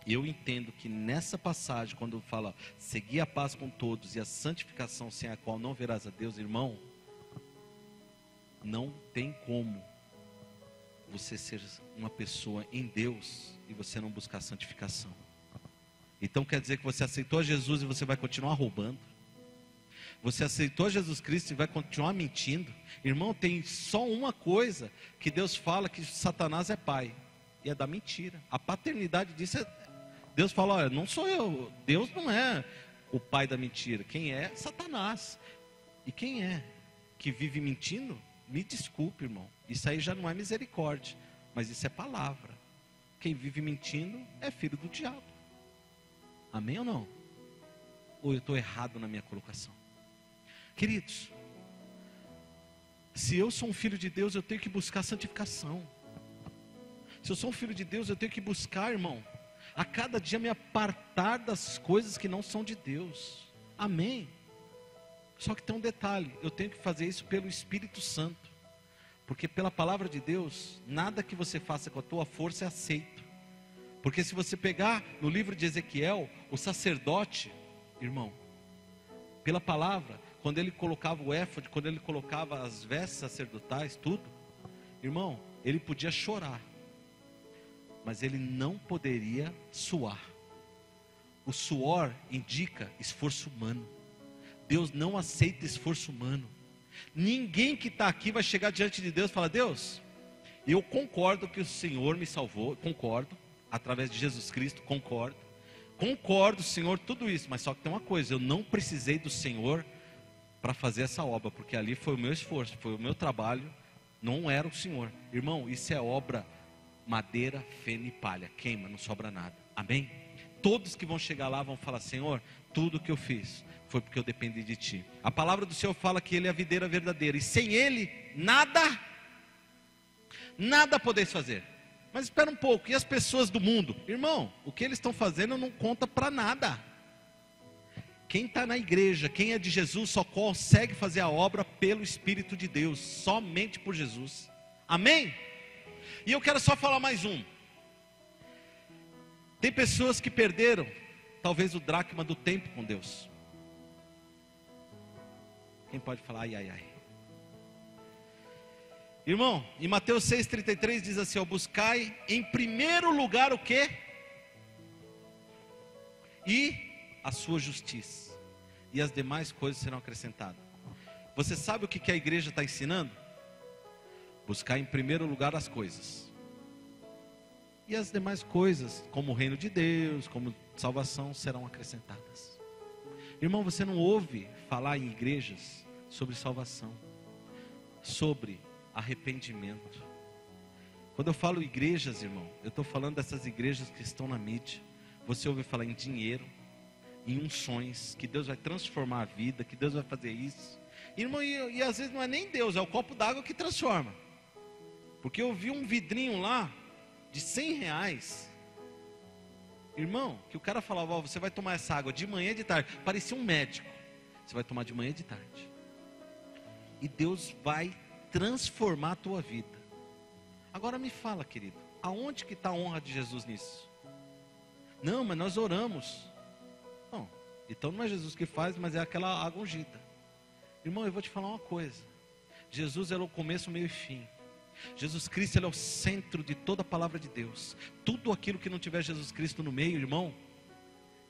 Eu entendo que nessa passagem, quando fala seguir a paz com todos e a santificação sem a qual não verás a Deus, irmão, não tem como você ser uma pessoa em Deus e você não buscar a santificação. Então quer dizer que você aceitou Jesus e você vai continuar roubando? Você aceitou Jesus Cristo e vai continuar mentindo? Irmão, tem só uma coisa que Deus fala, que Satanás é pai, e é da mentira. A paternidade disso é... Deus fala, olha, não sou eu, Deus não é o pai da mentira, quem é? Satanás. E quem é que vive mentindo? Me desculpe, irmão, isso aí já não é misericórdia, mas isso é palavra. Quem vive mentindo é filho do diabo. Amém ou não? Ou eu estou errado na minha colocação? Queridos, se eu sou um filho de Deus, eu tenho que buscar santificação. Se eu sou um filho de Deus, eu tenho que buscar, irmão, a cada dia me apartar das coisas que não são de Deus. Amém? Só que tem um detalhe, eu tenho que fazer isso pelo Espírito Santo, porque pela palavra de Deus, nada que você faça com a tua força é aceito. Porque se você pegar no livro de Ezequiel, o sacerdote, irmão, pela palavra, quando ele colocava o éfode, quando ele colocava as vestes sacerdotais, tudo, irmão, ele podia chorar, mas ele não poderia suar. O suor indica esforço humano. Deus não aceita esforço humano. Ninguém que está aqui vai chegar diante de Deus e falar, Deus, Eu concordo que o Senhor me salvou, concordo, através de Jesus Cristo, concordo, Senhor, tudo isso, mas só que tem uma coisa, eu não precisei do Senhor para fazer essa obra, porque ali foi o meu esforço, foi o meu trabalho, não era o Senhor. Irmão, isso é obra, madeira, feno e palha, queima, não sobra nada, amém? Todos que vão chegar lá vão falar, Senhor, tudo que eu fiz foi porque eu dependi de Ti. A palavra do Senhor fala que Ele é a videira verdadeira, e sem Ele, nada podeis fazer. Mas espera um pouco, e as pessoas do mundo? Irmão, o que eles estão fazendo não conta para nada. Quem está na igreja, quem é de Jesus, só consegue fazer a obra pelo Espírito de Deus, somente por Jesus, amém? E eu quero só falar mais um. Tem pessoas que perderam, talvez o dracma do tempo com Deus. Quem pode falar ai, ai, ai? Irmão, em Mateus 6,33 diz assim, ó, buscai em primeiro lugar o quê? E a sua justiça, e as demais coisas serão acrescentadas. Você sabe o que a igreja está ensinando? Buscar em primeiro lugar as coisas, e as demais coisas, como o reino de Deus, como salvação, serão acrescentadas. Irmão, você não ouve falar em igrejas sobre salvação, sobre arrependimento. Quando eu falo igrejas, irmão, eu estou falando dessas igrejas que estão na mídia. Você ouve falar em dinheiro, em unções, que Deus vai transformar a vida, que Deus vai fazer isso. Irmão, e às vezes não é nem Deus, é o copo d'água que transforma. Porque eu vi um vidrinho lá, de R$100, irmão, que o cara falava, ó, você vai tomar essa água de manhã e de tarde. Parecia um médico. Você vai tomar de manhã e de tarde. E Deus vai transformar a tua vida. Agora me fala, querido, aonde que está a honra de Jesus nisso? Não, mas nós oramos. Não, então não é Jesus que faz, mas é aquela água ungida. Irmão, eu vou te falar uma coisa. Jesus é o começo, meio e fim. Jesus Cristo, Ele é o centro de toda a palavra de Deus. Tudo aquilo que não tiver Jesus Cristo no meio, irmão,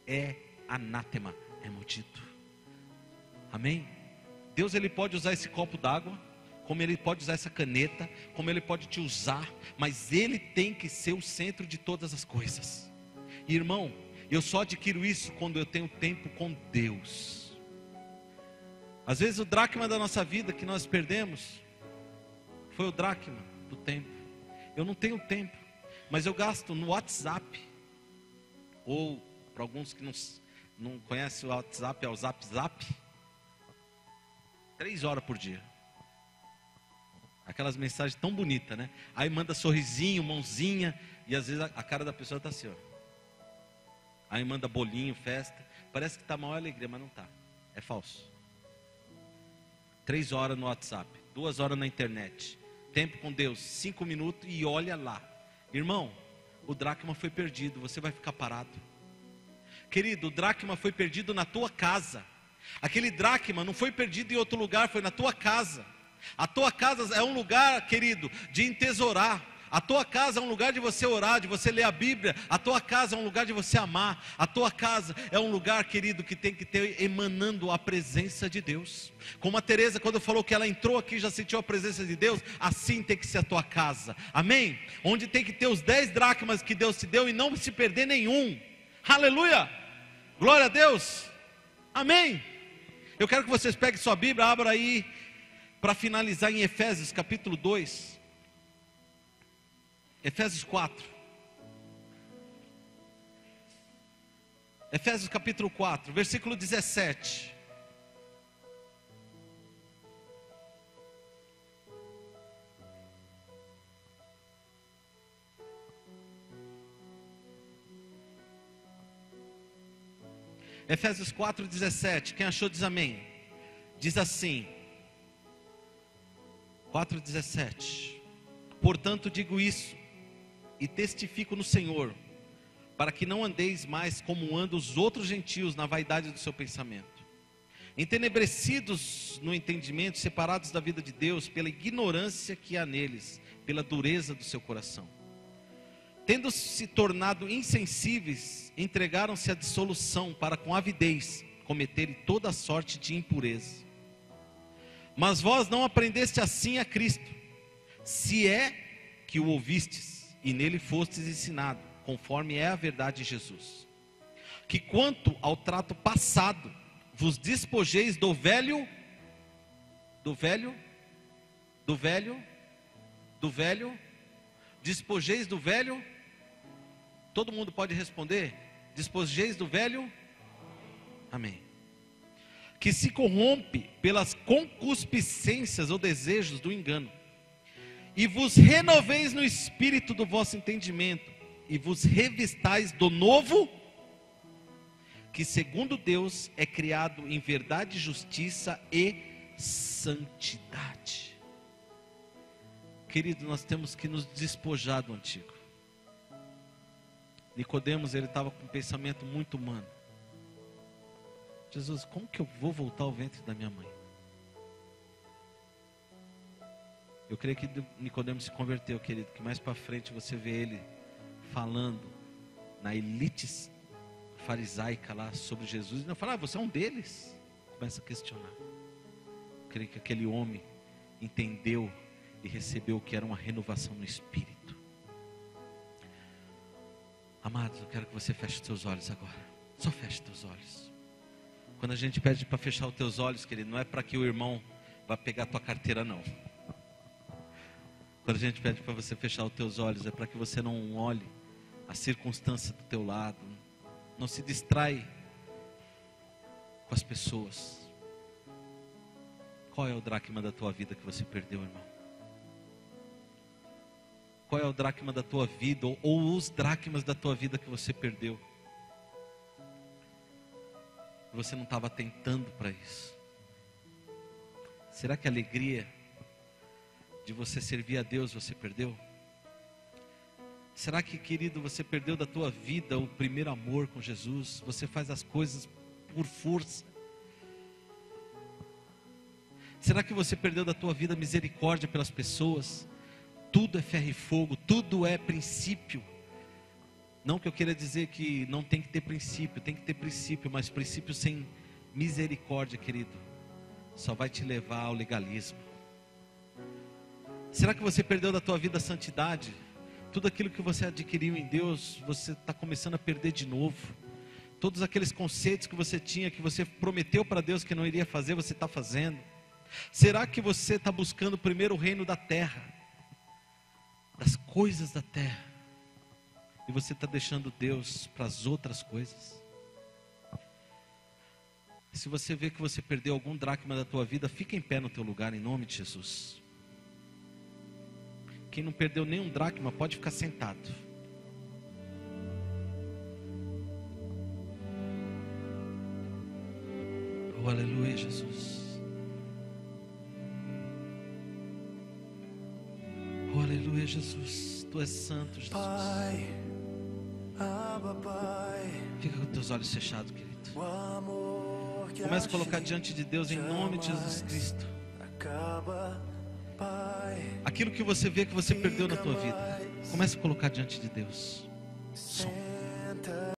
é anátema, é maldito. Amém? Deus, Ele pode usar esse copo d'água, como Ele pode usar essa caneta, como Ele pode te usar, mas Ele tem que ser o centro de todas as coisas. E, irmão, eu só adquiro isso quando eu tenho tempo com Deus. Às vezes o dracma da nossa vida que nós perdemos foi o dracma do tempo. Eu não tenho tempo, mas eu gasto no WhatsApp, ou para alguns que não conhecem o WhatsApp, é o Zap Zap, 3 horas por dia. Aquelas mensagens tão bonitas, né? Aí manda sorrisinho, mãozinha, e às vezes a cara da pessoa está assim, ó. Aí manda bolinho, festa, parece que está maior alegria, mas não está, é falso. 3 horas no WhatsApp, 2 horas na internet, tempo com Deus, 5 minutos e olha lá. Irmão, o dracma foi perdido, você vai ficar parado. Querido, o dracma foi perdido na tua casa. Aquele dracma não foi perdido em outro lugar, foi na tua casa. A tua casa é um lugar, querido, de entesourar. A tua casa é um lugar de você orar, de você ler a Bíblia. A tua casa é um lugar de você amar. A tua casa é um lugar, querido, que tem que ter emanando a presença de Deus. Como a Teresa, quando falou que ela entrou aqui, já sentiu a presença de Deus. Assim tem que ser a tua casa, amém? Onde tem que ter os 10 dracmas que Deus te deu e não se perder nenhum. Aleluia, glória a Deus, amém? Eu quero que vocês peguem sua Bíblia, abra aí, para finalizar em Efésios capítulo 2. Efésios 4. Efésios capítulo 4, versículo 17. Efésios 4, 17. Quem achou diz amém. Diz assim, 4:17. Portanto digo isso e testifico no Senhor, para que não andeis mais como andam os outros gentios na vaidade do seu pensamento, entenebrecidos no entendimento, separados da vida de Deus pela ignorância que há neles, pela dureza do seu coração. Tendo se tornado insensíveis, entregaram-se à dissolução para com avidez cometerem toda sorte de impureza. Mas vós não aprendeste assim a Cristo, se é que o ouvistes e nele fostes ensinado, conforme é a verdade em Jesus. Que quanto ao trato passado, vos despojeis do velho, despojeis do velho. Todo mundo pode responder? Despojeis do velho? Amém. Que se corrompe pelas concupiscências ou desejos do engano, e vos renoveis no espírito do vosso entendimento, e vos revistais do novo, que segundo Deus é criado em verdade, justiça e santidade. Querido, nós temos que nos despojar do antigo. Nicodemos, ele estava com um pensamento muito humano. Jesus, como que eu vou voltar ao ventre da minha mãe? Eu creio que Nicodemos se converteu, querido, que mais para frente você vê ele falando na elite farisaica lá sobre Jesus, e não fala, você é um deles. Começa a questionar. Eu creio que aquele homem entendeu e recebeu o que era uma renovação no espírito. Amados, eu quero que você feche os seus olhos agora. Só feche os teus olhos. Quando a gente pede para fechar os teus olhos, querido, não é para que o irmão vá pegar a tua carteira, não. Quando a gente pede para você fechar os teus olhos, é para que você não olhe a circunstância do teu lado, não se distrai com as pessoas. Qual é o dracma da tua vida que você perdeu, irmão? Qual é o dracma da tua vida, ou os dracmas da tua vida que você perdeu? Você não estava atentando para isso. Será que a alegria de você servir a Deus você perdeu? Será que, querido, você perdeu da tua vida o primeiro amor com Jesus? Você faz as coisas por força? Será que você perdeu da tua vida a misericórdia pelas pessoas? Tudo é ferro e fogo, tudo é princípio. Não que eu queira dizer que não tem que ter princípio, tem que ter princípio, mas princípio sem misericórdia, querido, só vai te levar ao legalismo. Será que você perdeu da tua vida a santidade? Tudo aquilo que você adquiriu em Deus, você está começando a perder de novo. Todos aqueles conceitos que você tinha, que você prometeu para Deus que não iria fazer, você está fazendo. Será que você está buscando primeiro o reino da terra, das coisas da terra, e você está deixando Deus para as outras coisas? Se você vê que você perdeu algum dracma da tua vida, fica em pé no teu lugar, em nome de Jesus. Quem não perdeu nenhum dracma pode ficar sentado. Oh, aleluia, Jesus. Oh, aleluia, Jesus. Tu és santo, Jesus. Pai, Abba, Pai, Fica com teus olhos fechados, querido. o amor que Comece a colocar achei diante de Deus em nome de Jesus Cristo acaba, Pai, aquilo que você vê que você perdeu na tua vida. Comece a colocar diante de Deus. Som.